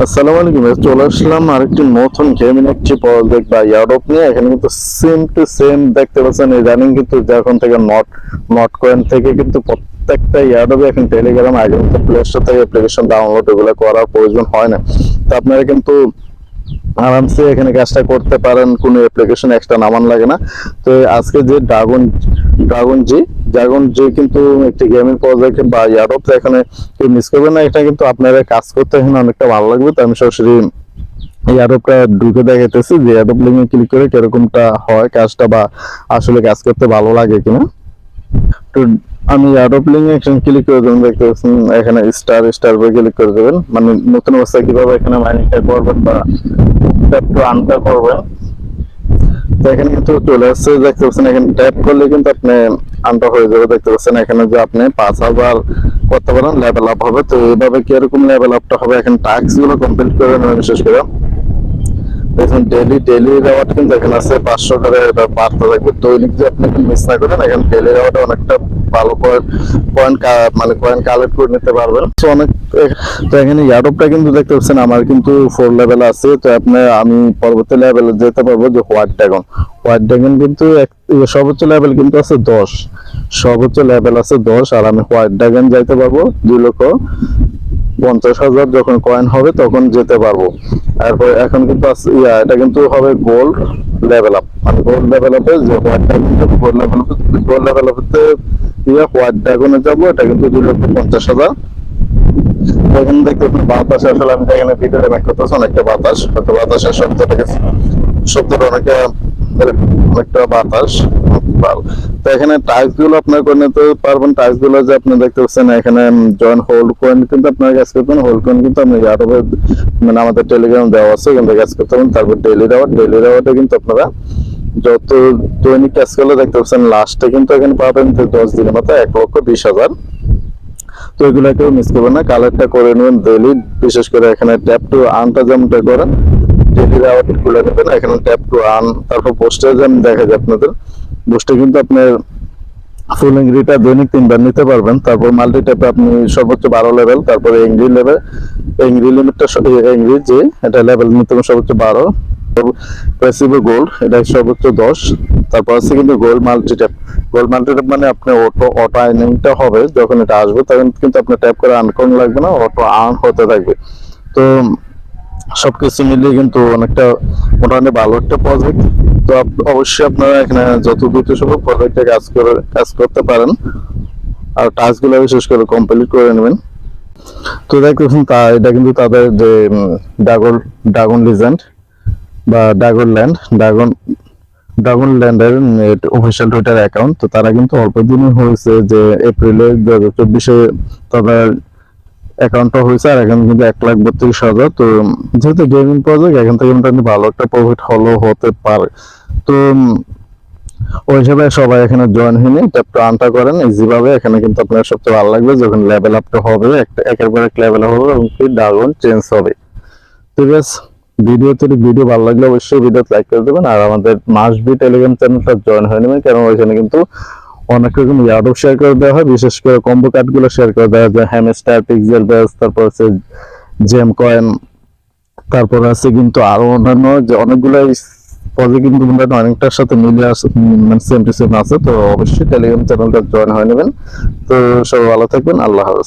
আসসালামু আলাইকুম, চলে আসলাম আরেকটি নতুন গেমিং একটি প্রজেক্ট বা ইয়ারডপ নিয়ে। এখানে কিন্তু সেম টু সেম দেখতে পাচ্ছেন, ইদানিং কিন্তু যখন থেকে নট কয়েন থেকে কিন্তু প্রত্যেকটা ইয়ারডপে এখন টেলিগ্রাম, আগে কিন্তু প্লে স্টোর থেকে অ্যাপ্লিকেশন ডাউনলোড এগুলো করার প্রয়োজন হয় না। তো আপনারা কিন্তু আরামসে এখানে কাজটা করতে পারেন, কোনো অ্যাপ্লিকেশন এক্সট্রা নামান লাগে না। তো আজকে যে ড্রাগন জি কিন্তু একটি গেমিং প্রজেক্ট বা ইয়ারডপ, এখানে কেউ মিস করবেন না। এটা কিন্তু আপনারা কাজ করতে এখানে অনেকটা ভালো লাগবে। তো আমি সরাসরি ইয়ারডপটা ঢুকে দেখাইতেছি যে ইয়ারডপ লিঙ্কে ক্লিক করে কিরকমটা হয় কাজটা, বা আসলে কাজ করতে ভালো লাগে কিনা। তো আমি ইয়ারডপ লিঙ্কে এখানে ক্লিক করে দেবেন, দেখতে পাচ্ছেন এখানে স্টার উপরে ক্লিক করে দেবেন। মানে নতুন অবস্থায় কিভাবে এখানে মাইনিংটা করবেন বা একটু আনটা করবেন। তো এখানে কিন্তু চলে আসছে, দেখতে পাচ্ছেন এখানে ট্যাপ করলে কিন্তু আপনি আনটা হয়ে যাবে। দেখতে পাচ্ছেন এখানে যে আপনি 5,000 করতে পারেন, লেভেল আপ হবে। তো এইভাবে কিরকম লেভেল আপটা হবে, এখন টাস্ক গুলো কমপ্লিট করে নেবেন। বিশেষ করে দেখুন ডেইলি রেওয়ার্ড কিন্তু এখানে আছে 500 করে, এটা বাড়তে থাকবে। দৈনিক যে আপনি মিস না করেন, এখানে ডেইলি রেওয়ার্ড অনেকটা ভালো পয়েন্ট মানে পয়েন্ট কালেক্ট করে নিতে পারবেন। তো অনেক, তো এখানে ইয়ারডপটা কিন্তু দেখতে পাচ্ছেন আমার কিন্তু 4 লেভেল আছে। তো আমি পরবর্তী লেভেলে যেতে পারবো যে হোয়াইট ড্রাগন কিন্তু সর্বোচ্চ লেভেল কিন্তু আছে 10, সর্বোচ্চ লেভেল আছে 10। আর আমি হোয়াইট ড্রাগন যাইতে পারবো 2,50,000 যখন কয়েন হবে তখন যেতে পারবো। তারপর এখন কিন্তু এটা কিন্তু হবে গোল্ড লেভেল আপ, মানে গোল্ড লেভেল আপে যে হোয়াইট ড্রাগন, গোল্ড লেভেল আপতে হোয়াইট ড্রাগনে যাবো। এটা কিন্তু 2,50,000। এখন দেখতে পাচ্ছেন বাতাস, আসলে আমি এখানে ভিতরে ব্যাক করতেছি, অনেকটা বাতাস, হয়তো বাতাসের শব্দটা অনেকটা বাতাস। তো এখানে টাস্ক গুলো আপনার করে নিতে পারবেন। টাস্ক গুলো যে আপনি দেখতে পাচ্ছেন এখানে জয়েন হোল্ড কয়েন কিন্তু আপনার কাজ করতে হবে। হোল্ড কয়েন কিন্তু আপনি ইয়ারডপে মানে আমাদের টেলিগ্রাম দেওয়া আছে, কিন্তু কাজ করতে পারেন। তারপর ডেইলি রেওয়ার্ডে কিন্তু আপনারা যত দৈনিক কাজ করলে দেখতে পাচ্ছেন লাস্টে কিন্তু এখানে পাবেন 10 দিনের মাথায় 1,20,000। তো এগুলো কেউ মিস করবেন না, কালেক্টটা করে নেবেন ডেইলি। বিশেষ করে এখানে ট্যাপ টু আর্নটা যেমনটা করেন, ডেইলি রেওয়ার্ড খুলে নেবেন। এখানে ট্যাপ টু আর্ন, তারপর পোস্টে যেমন দেখা যায় আপনাদের বুস্টে কিন্তু আপনার ফুল এংরিটা দৈনিক 3 বার নিতে পারবেন। তারপর মাল্টি ট্যাপে আপনি সর্বোচ্চ 12 লেভেল, তারপরে এংরি লিমিটটা এংরি যে এটা লেভেল নিতে হবে সর্বোচ্চ 12। প্যাসিভ গোল্ড এটা সর্বোচ্চ 10। তারপর আছে কিন্তু গোল্ড মাল্টি ট্যাপ মানে আপনি অটো আর্নিংটা হবে যখন এটা আসবে, তখন কিন্তু আপনার ট্যাপ করে আর্ন করানো লাগবে না, অটো আর্ন হতে থাকবে। তো সবকিছু মিলিয়ে কিন্তু অনেকটা মোটামুটি ভালো একটা প্রজেক্ট। তো অবশ্যই আপনারা এখানে যত দ্রুত সম্ভব প্রজেক্টে কাজ করতে পারেন, আর টাস্ক গুলো বিশেষ করে কমপ্লিট করে নেবেন। তো দেখতেছেন এটা কিন্তু তাদের যে ড্রাগন লিজেন্ড বা ড্রাগন ল্যান্ডের অফিসিয়াল টুইটার অ্যাকাউন্ট। তো তারা কিন্তু অল্প দিনই হয়েছে, যে এপ্রিলে 2024-এ তাদের অ্যাকাউন্টটা হয়েছে। আর এখন কিন্তু 1,32,000। তো যেহেতু গেমিং প্রজেক্ট, এখান থেকে মোটামুটি ভালো একটা প্রফিট হতে পারে। তো ওই হিসাবে সবাই এখানে জয়েন হয়ে নিয়ে ট্যাপ আনটা করেন ইজি ভাবে। এখানে কিন্তু আপনার সবচেয়ে ভালো লাগবে যখন লেভেল আপটা হবে, একের পর এক লেভেল হবে এবং ড্রাগন চেঞ্জ হবে। ঠিক আছে, ভিডিও ভালো লাগলে অবশ্যই ভিডিও লাইক করে দেবেন, আর আমাদের মাসবি টেলিগ্রাম চ্যানেলটা জয়েন হয়ে নেবেন। কারণ ওইখানে কিন্তু অনেক রকম ইয়ারডপ শেয়ার করে দেওয়া হয়, বিশেষ করে কম্বো কার্ড গুলো শেয়ার করে দেওয়া হয়, হ্যামস্টার, পিক্সেল বেস, তারপর আছে জেম কয়েন, তারপর আছে কিন্তু আরো অন্যান্য যে অনেকগুলো প্রজেক্ট কিন্তু অনেকটার সাথে মিলে আছে, মানে সেম টু সেম আছে। তো অবশ্যই টেলিগ্রাম চ্যানেলটা জয়েন হয়ে নেবেন। তো সবাই ভালো থাকবেন, আল্লাহ হাফেজ।